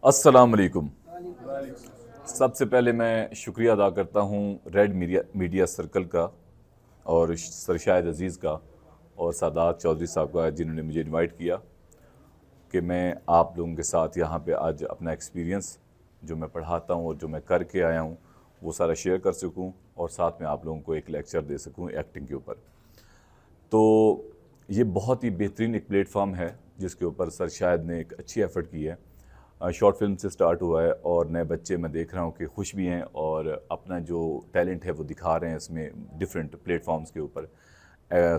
अस्सलाम वालेकुम। सबसे पहले मैं शुक्रिया अदा करता हूँ रेड मीडिया सर्कल का और सर शाहिद अज़ीज़ का और सादात चौधरी साहब का, जिन्होंने मुझे इनवाइट किया कि मैं आप लोगों के साथ यहाँ पे आज अपना एक्सपीरियंस जो मैं पढ़ाता हूँ और जो मैं करके आया हूँ वो सारा शेयर कर सकूँ और साथ में आप लोगों को एक लेक्चर दे सकूँ एक्टिंग के ऊपर। तो ये बहुत ही बेहतरीन एक प्लेटफॉर्म है जिसके ऊपर सर शाहिद ने एक अच्छी एफ़र्ट की है। शॉर्ट फिल्म से स्टार्ट हुआ है और नए बच्चे मैं देख रहा हूँ कि खुश भी हैं और अपना जो टैलेंट है वो दिखा रहे हैं इसमें डिफरेंट प्लेटफॉर्म्स के ऊपर।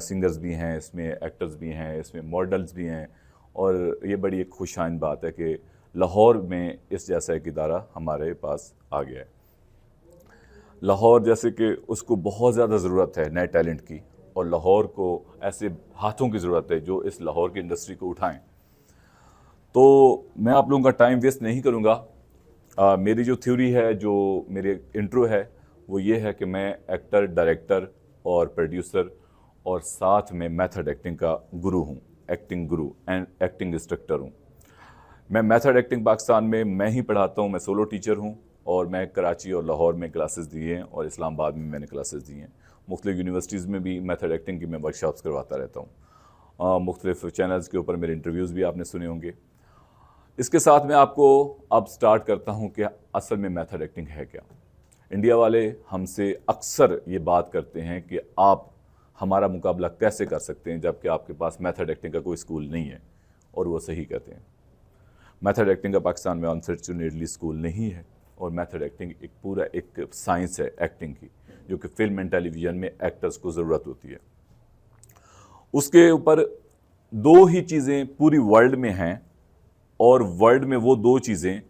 सिंगर्स भी हैं इसमें, एक्टर्स भी हैं इसमें, मॉडल्स भी हैं। और ये बड़ी एक खुशाइन बात है कि लाहौर में इस जैसा एक इदारा हमारे पास आ गया है। लाहौर जैसे कि उसको बहुत ज़्यादा ज़रूरत है नए टैलेंट की, और लाहौर को ऐसे हाथों की ज़रूरत है जो इस लाहौर की इंडस्ट्री को उठाएं। तो मैं आप लोगों का टाइम वेस्ट नहीं करूँगा। मेरी जो थ्योरी है, जो मेरे इंट्रो है, वो ये है कि मैं एक्टर, डायरेक्टर और प्रोड्यूसर और साथ में मेथड एक्टिंग का गुरु हूँ, acting Guru and acting instructor हूँ। मैं मेथड एक्टिंग पाकिस्तान में मैं ही पढ़ाता हूँ, मैं सोलो टीचर हूँ और मैं कराची और लाहौर में क्लासेस दिए हैं और इस्लामाबाद में मैंने क्लासेस दी हैं। मुख्तलिफ यूनिवर्सिटीज़ में भी मेथड एक्टिंग की मैं वर्कशॉप्स करवाता रहता हूँ। मुख्तलिफ चैनल्स के ऊपर मेरे इंटरव्यूज़ भी आपने सुने होंगे। इसके साथ मैं आपको अब स्टार्ट करता हूं कि असल में मेथड एक्टिंग है क्या। इंडिया वाले हमसे अक्सर ये बात करते हैं कि आप हमारा मुकाबला कैसे कर सकते हैं जबकि आपके पास मेथड एक्टिंग का कोई स्कूल नहीं है, और वो सही कहते हैं। मेथड एक्टिंग का पाकिस्तान में अनफॉर्चुनेटली स्कूल नहीं है, और मेथड एक्टिंग एक पूरा एक साइंस है एक्टिंग की, जो कि फिल्म एंड टेलीविज़न में एक्टर्स को ज़रूरत होती है। उसके ऊपर दो ही चीज़ें पूरी वर्ल्ड में हैं, और वर्ल्ड में वो दो चीज़ें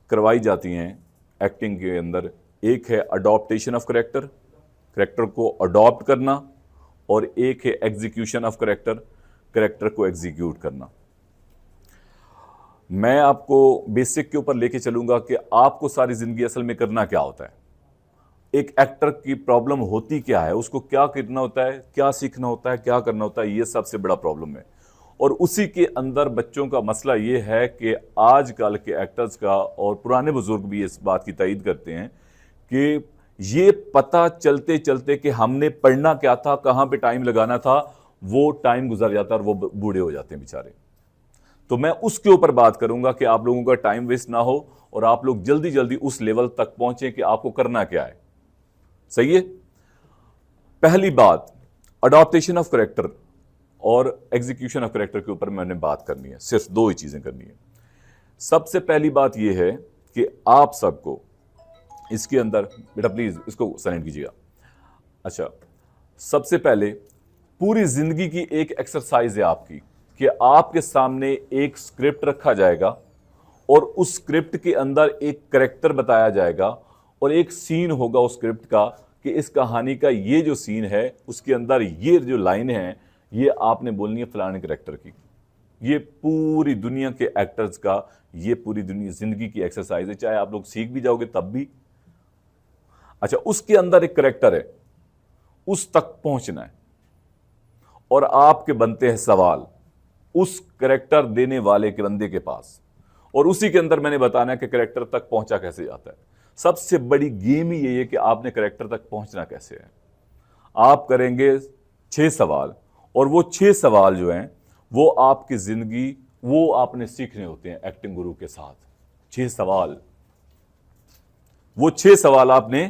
करवाई जाती हैं एक्टिंग के अंदर। एक है अडॉप्टेशन ऑफ करेक्टर, करेक्टर को अडॉप्ट करना, और एक है एग्जीक्यूशन ऑफ करेक्टर, करेक्टर को एग्जीक्यूट करना। मैं आपको बेसिक के ऊपर लेके चलूंगा कि आपको सारी ज़िंदगी असल में करना क्या होता है, एक एक्टर की प्रॉब्लम होती क्या है, उसको क्या करना होता है, क्या सीखना होता है, क्या करना होता है, ये सबसे बड़ा प्रॉब्लम है। और उसी के अंदर बच्चों का मसला ये है कि आजकल के एक्टर्स का, और पुराने बुजुर्ग भी इस बात की तायद करते हैं कि ये पता चलते चलते कि हमने पढ़ना क्या था, कहाँ पे टाइम लगाना था, वो टाइम गुजर जाता है और वो बूढ़े हो जाते हैं बेचारे। तो मैं उसके ऊपर बात करूंगा कि आप लोगों का टाइम वेस्ट ना हो और आप लोग जल्दी जल्दी उस लेवल तक पहुंचे कि आपको करना क्या है। सही है। पहली बात, अडॉप्टेशन ऑफ करेक्टर और एग्जीक्यूशन ऑफ करेक्टर के ऊपर मैंने बात करनी है, सिर्फ दो ही चीजें करनी है। सबसे पहली बात यह है कि आप सबको इसके अंदर, बेटा प्लीज इसको साइलेंट कीजिएगा। अच्छा, सबसे पहले पूरी जिंदगी की एक एक्सरसाइज है आपकी कि आपके सामने एक स्क्रिप्ट रखा जाएगा और उस स्क्रिप्ट के अंदर एक करेक्टर बताया जाएगा और एक सीन होगा उस स्क्रिप्ट का कि इस कहानी का ये जो सीन है उसके अंदर ये जो लाइन है ये आपने बोलनी है फलाने करेक्टर की। ये पूरी दुनिया के एक्टर्स का, ये पूरी दुनिया जिंदगी की एक्सरसाइज है, चाहे आप लोग सीख भी जाओगे तब भी। अच्छा, उसके अंदर एक करेक्टर है, उस तक पहुंचना है और आपके बनते हैं सवाल उस करेक्टर देने वाले के बंदे के पास, और उसी के अंदर मैंने बताना है कि करेक्टर तक पहुंचा कैसे जाता है। सबसे बड़ी गेम ही यही है कि आपने करेक्टर तक पहुंचना कैसे है। आप करेंगे 6 सवाल, और वो 6 सवाल जो हैं वो आपकी जिंदगी, वो आपने सीखने होते हैं एक्टिंग गुरु के साथ। 6 सवाल, वो 6 सवाल आपने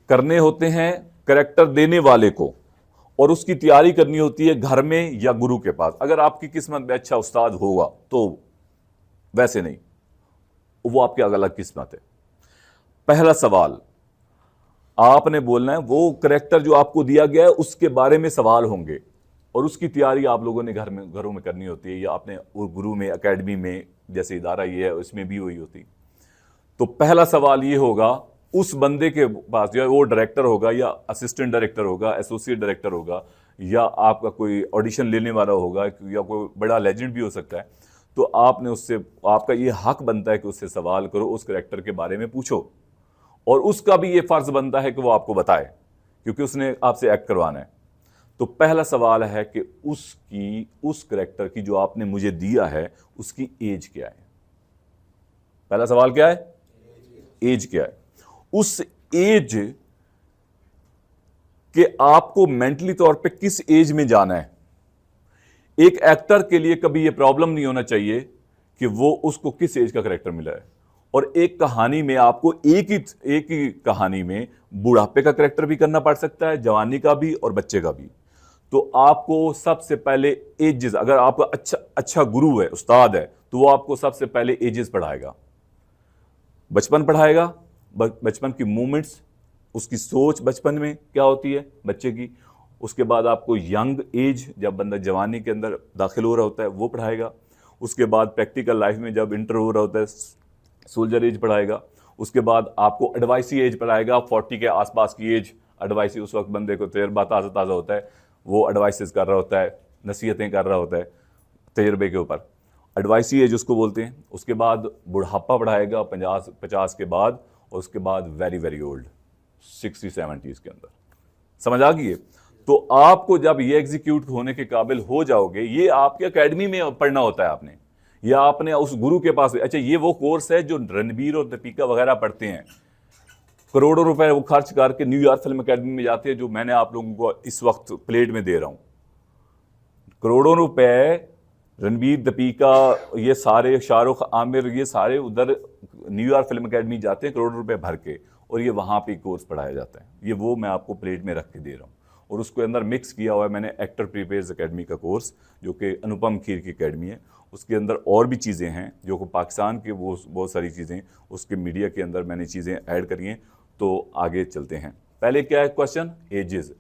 करने होते हैं करेक्टर देने वाले को, और उसकी तैयारी करनी होती है घर में या गुरु के पास। अगर आपकी किस्मत में अच्छा उस्ताद होगा तो, वैसे नहीं, वो आपकी अलग किस्मत है। पहला सवाल आपने बोलना है, वो करेक्टर जो आपको दिया गया है उसके बारे में सवाल होंगे, और उसकी तैयारी आप लोगों ने घरों में करनी होती है, या अपने गुरु में, एकेडमी में, जैसे इदारा ये है उसमें भी हुई होती। तो पहला सवाल ये होगा उस बंदे के पास, या वो डायरेक्टर होगा या असिस्टेंट डायरेक्टर होगा, एसोसिएट डायरेक्टर होगा, या आपका कोई ऑडिशन लेने वाला होगा, या कोई बड़ा लेजेंड भी हो सकता है। तो आपने उससे, आपका ये हक बनता है कि उससे सवाल करो, उस करेक्टर के बारे में पूछो, और उसका भी ये फर्ज बनता है कि वो आपको बताए क्योंकि उसने आपसे एक्ट करवाना है। तो पहला सवाल है कि उसकी, उस करेक्टर की जो आपने मुझे दिया है, उसकी एज क्या है। पहला सवाल क्या है, एज क्या है। उस एज कि आपको मेंटली तौर पे किस एज में जाना है। एक एक्टर के लिए कभी यह प्रॉब्लम नहीं होना चाहिए कि वो उसको किस एज का करेक्टर मिला है। और एक कहानी में आपको एक ही कहानी में बुढ़ापे का करेक्टर भी करना पड़ सकता है, जवानी का भी और बच्चे का भी। तो आपको सबसे पहले एजेस, अगर आपका अच्छा गुरु है, उस्ताद है, तो वो आपको सबसे पहले एजेस पढ़ाएगा। बचपन पढ़ाएगा, बचपन की मूवमेंट्स, उसकी सोच बचपन में क्या होती है बच्चे की। उसके बाद आपको यंग एज, जब बंदा जवानी के अंदर दाखिल हो रहा होता है, वो पढ़ाएगा। उसके बाद प्रैक्टिकल लाइफ में जब इंटर हो रहा होता है, सोल्जर एज पढ़ाएगा। उसके बाद आपको एडवाइसी एज पढ़ाएगा, 40 के आसपास की एज। एडवाइसी उस वक्त बंदे को तजर्बा ताज़ा होता है, वो एडवाइसेस कर रहा होता है, नसीहतें कर रहा होता है तजर्बे के ऊपर। एडवाइसी एज उसको बोलते हैं। उसके बाद बुढ़ापा पढ़ाएगा 50 के बाद, और उसके बाद वेरी वेरी ओल्ड 60-70 के अंदर। समझ आ गई है। तो आपको जब ये एग्जीक्यूट होने के काबिल हो जाओगे, ये आपके एकेडमी में पढ़ना होता है आपने, या आपने उस गुरु के पास। अच्छा, ये वो कोर्स है जो रणबीर और दीपिका वगैरह पढ़ते हैं, करोड़ों रुपए वो खर्च करके न्यूयॉर्क फिल्म एकेडमी में जाते हैं, जो मैंने आप लोगों को इस वक्त प्लेट में दे रहा हूं। करोड़ों रुपए रणबीर, दीपिका, ये सारे, शाहरुख, आमिर, ये सारे उधर न्यूयॉर्क फिल्म एकेडमी जाते हैं करोड़ों रुपए भर के, और ये वहाँ पे कोर्स पढ़ाया जाता है। ये वो मैं आपको प्लेट में रख के दे रहा हूँ। और उसके अंदर मिक्स किया हुआ है मैंने एक्टर प्रिपेयर्स एकेडमी का कोर्स, जो कि अनुपम खेर की एकेडमी है। उसके अंदर और भी चीज़ें हैं जो कि पाकिस्तान के, वो बहुत सारी चीज़ें उसके मीडिया के अंदर मैंने चीज़ें ऐड करी हैं। तो आगे चलते हैं। पहले क्या है क्वेश्चन, एजेस।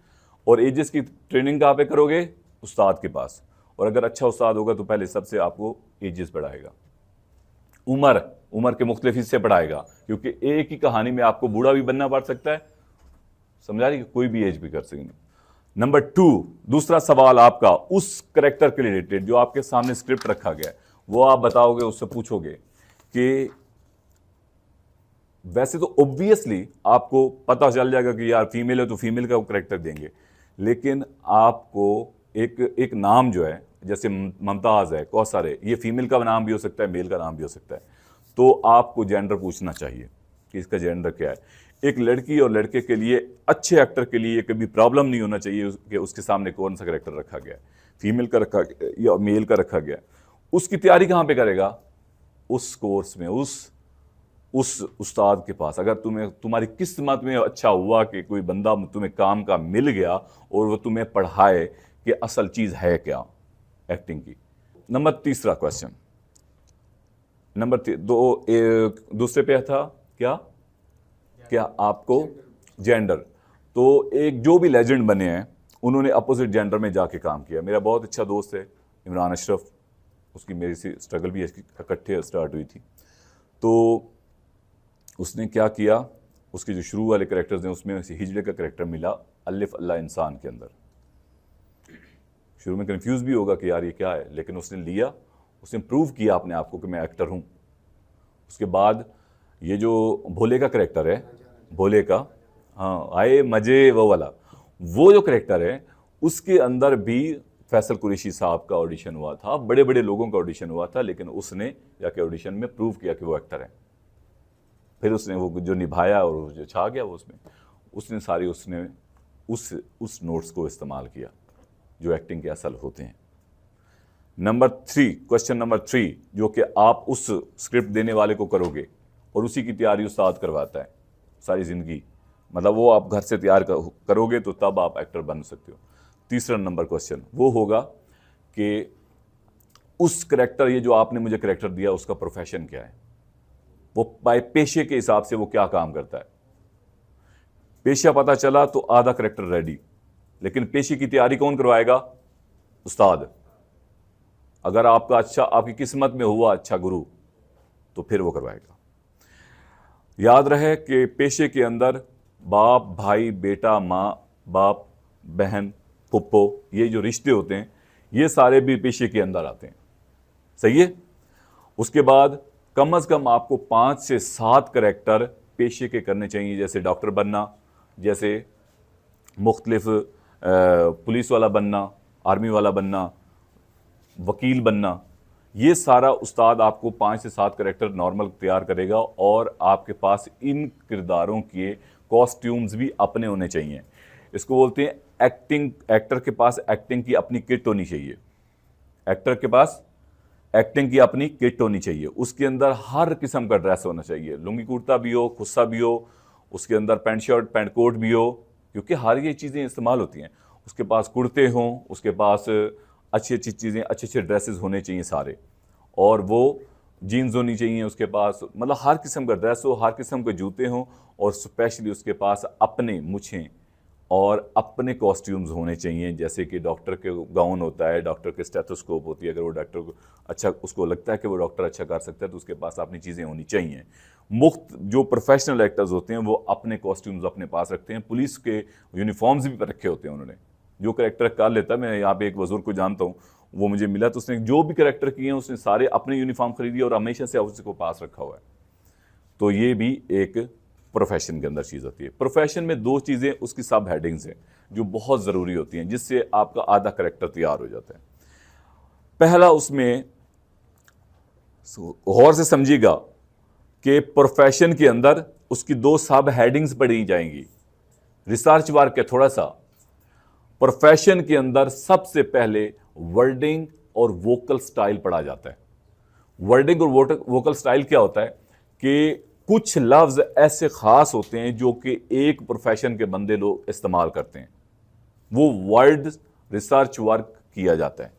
और एजेस की ट्रेनिंग कहाँ पे करोगे, उस्ताद के पास। और अगर अच्छा उस्ताद होगा तो पहले सबसे आपको एजेस पढ़ाएगा, उम्र के मुख्तलिफ हिस्से पढ़ाएगा, क्योंकि एक ही कहानी में आपको बूढ़ा भी बनना पड़ सकता है, समझा रही, कोई भी एज भी कर सकते। नंबर 2, दूसरा सवाल आपका उस करेक्टर के रिलेटेड जो आपके सामने स्क्रिप्ट रखा गया है, वो आप बताओगे, उससे पूछोगे कि वैसे तो ऑब्वियसली आपको पता चल जाएगा कि यार फीमेल है तो फीमेल का करेक्टर देंगे, लेकिन आपको एक नाम जो है, जैसे मुमताज़ है, कौसर है, ये फीमेल का नाम भी हो सकता है, मेल का नाम भी हो सकता है। तो आपको जेंडर पूछना चाहिए कि इसका जेंडर क्या है। एक लड़की और लड़के के लिए, अच्छे एक्टर के लिए कभी प्रॉब्लम नहीं होना चाहिए कि उसके सामने कौन सा करेक्टर रखा गया है, फीमेल का रखा गया या मेल का रखा गया। उसकी तैयारी कहाँ पे करेगा, उस कोर्स में, उस उस्ताद के पास। अगर तुम्हारी किस्मत में अच्छा हुआ कि कोई बंदा तुम्हें काम का मिल गया और वो तुम्हें पढ़ाए कि असल चीज़ है क्या एक्टिंग की। नंबर 3 क्वेश्चन, नंबर 2 दूसरे पे था क्या आपको जेंडर। तो एक जो भी लेजेंड बने हैं उन्होंने अपोजिट जेंडर में जाके काम किया। मेरा बहुत अच्छा दोस्त है इमरान अशरफ, उसकी मेरी से स्ट्रगल भी इकट्ठे स्टार्ट हुई थी। तो उसने क्या किया, उसके जो शुरू वाले कैरेक्टर्स हैं उसमें हिजड़े का कैरेक्टर मिला अलिफ अल्लाह इंसान के अंदर। शुरू में कंफ्यूज भी होगा कि यार ये क्या है, लेकिन उसने लिया, उसने प्रूव किया अपने आप को कि मैं एक्टर हूँ। उसके बाद ये जो भोले का कैरेक्टर है, भोले का, हाँ आए मजे वो वाला, वो जो कैरेक्टर है उसके अंदर भी फैसल कुरैशी साहब का ऑडिशन हुआ था, बड़े बड़े लोगों का ऑडिशन हुआ था, लेकिन उसने जाके ऑडिशन में प्रूव किया कि वो एक्टर है। फिर उसने वो जो निभाया और जो छा गया वो उसने सारी उसने उस नोट्स को इस्तेमाल किया जो एक्टिंग के असल होते हैं। नंबर 3, क्वेश्चन नंबर 3, जो कि आप उस स्क्रिप्ट देने वाले को करोगे और उसी की तैयारी उस्ताद करवाता है सारी ज़िंदगी, मतलब वो आप घर से तैयार करोगे तो तब आप एक्टर बन सकते हो। 3 नंबर क्वेश्चन वो होगा कि उस करेक्टर, ये जो आपने मुझे करेक्टर दिया, उसका प्रोफेशन क्या है, वो पेशे के हिसाब से वो क्या काम करता है। पेशा पता चला तो आधा करेक्टर रेडी, लेकिन पेशे की तैयारी कौन करवाएगा, उस्ताद। अगर आपका अच्छा, आपकी किस्मत में हुआ अच्छा गुरु, तो फिर वो करवाएगा। याद रहे कि पेशे के अंदर बाप, भाई, बेटा, माँ, बाप, बहन, पुप्पो, ये जो रिश्ते होते हैं ये सारे भी पेशे के अंदर आते हैं, सही है। उसके बाद कम से कम आपको 5 से 7 करेक्टर पेशे के करने चाहिए, जैसे डॉक्टर बनना, जैसे मुख्तलिफ पुलिस वाला बनना, आर्मी वाला बनना, वकील बनना, ये सारा उस्ताद आपको 5 से 7 कैरेक्टर नॉर्मल तैयार करेगा और आपके पास इन किरदारों के कॉस्ट्यूम्स भी अपने होने चाहिए। इसको बोलते हैं एक्टिंग। एक्टर के पास एक्टिंग की अपनी किट होनी चाहिए। एक्टर के पास एक्टिंग की अपनी किट होनी चाहिए। उसके अंदर हर किस्म का ड्रेस होना चाहिए। लुंगी कुर्ता भी हो, खुस्सा भी हो, उसके अंदर पैंट शर्ट पैंट कोट भी हो, क्योंकि हर ये चीज़ें इस्तेमाल होती हैं। उसके पास कुर्ते हों, उसके पास अच्छी अच्छी चीज़ें, अच्छे अच्छे ड्रेसेस होने चाहिए सारे, और वो जीन्स होनी चाहिए उसके पास, मतलब हर किस्म का ड्रेस हो, हर किस्म के जूते हों, और स्पेशली उसके पास अपने मुछें और अपने कॉस्ट्यूम्स होने चाहिए। जैसे कि डॉक्टर के गाउन होता है, डॉक्टर के स्टेथोस्कोप होती है, अगर वो डॉक्टर को अच्छा, उसको लगता है कि वो डॉक्टर अच्छा कर सकता है तो उसके पास अपनी चीज़ें होनी चाहिए। मुख्त जो प्रोफेशनल एक्टर्स होते हैं वो अपने कॉस्ट्यूम्स अपने पास रखते हैं। पुलिस के यूनिफॉर्म्स भी रखे होते हैं उन्होंने। जो कैरेक्टर कर लेता है, मैं यहाँ पे एक बुजुर्ग को जानता हूँ, वो मुझे मिला, तो उसने जो भी कैरेक्टर किए हैं उसने सारे अपने यूनिफॉर्म खरीदी और हमेशा से उसको पास रखा हुआ है। तो ये भी एक प्रोफेशन के अंदर चीज़ होती है। प्रोफेशन में 2 चीज़ें उसकी सब हेडिंग्स हैं जो बहुत ज़रूरी होती हैं, जिससे आपका आधा कैरेक्टर तैयार हो जाता है। पहला, उसमें गौर से समझिएगा कि प्रोफेशन के अंदर उसकी 2 सब हेडिंग्स पढ़ी जाएंगी। रिसर्च वर्क है थोड़ा सा। प्रोफेशन के अंदर सबसे पहले वर्डिंग और वोकल स्टाइल पढ़ा जाता है। वर्डिंग और वोकल स्टाइल क्या होता है कि कुछ लफ्ज ऐसे खास होते हैं जो कि एक प्रोफेशन के बंदे लोग इस्तेमाल करते हैं, वो वर्ड रिसर्च वर्क किया जाता है।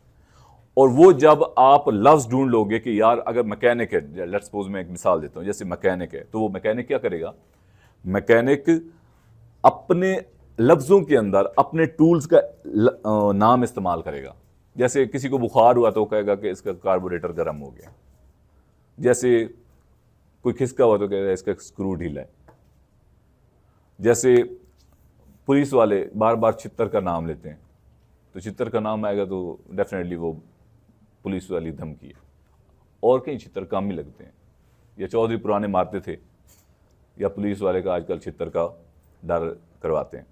और वो जब आप लफ्ज ढूंढ लोगे कि यार अगर मैकेनिक है, लेट्स सपोज मैं एक मिसाल देता हूं, जैसे मैकेनिक है, तो वो मैकेनिक क्या करेगा? मैकेनिक अपने लफ्जों के अंदर अपने टूल्स का नाम इस्तेमाल करेगा। जैसे किसी को बुखार हुआ तो वो कहेगा कि इसका कार्बोरेटर गर्म हो गया। जैसे कोई खिसका हुआ तो कहेगा इसका स्क्रू ढीला है। जैसे पुलिस वाले बार बार चित्तर का नाम लेते हैं, तो चित्तर का नाम आएगा तो डेफिनेटली वो पुलिस वाली धमकी है। और कई चित्तर काम ही लगते हैं, या चौधरी पुराने मारते थे, या पुलिस वाले का आजकल चित्तर का डर करवाते हैं।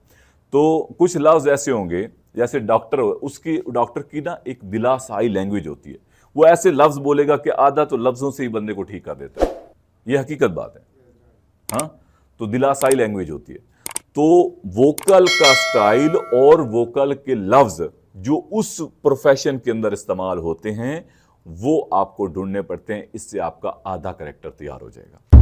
तो कुछ लफ्ज ऐसे होंगे, जैसे डॉक्टर, उसकी डॉक्टर की ना एक दिलासाई लैंग्वेज होती है। वो ऐसे लफ्ज बोलेगा कि आधा तो लफ्जों से ही बंदे को ठीक कर देता है। ये हकीकत बात है। हाँ, तो दिलासाई लैंग्वेज होती है। तो वोकल का स्टाइल और वोकल के लफ्ज जो उस प्रोफेशन के अंदर इस्तेमाल होते हैं वो आपको ढूंढने पड़ते हैं। इससे आपका आधा कैरेक्टर तैयार हो जाएगा।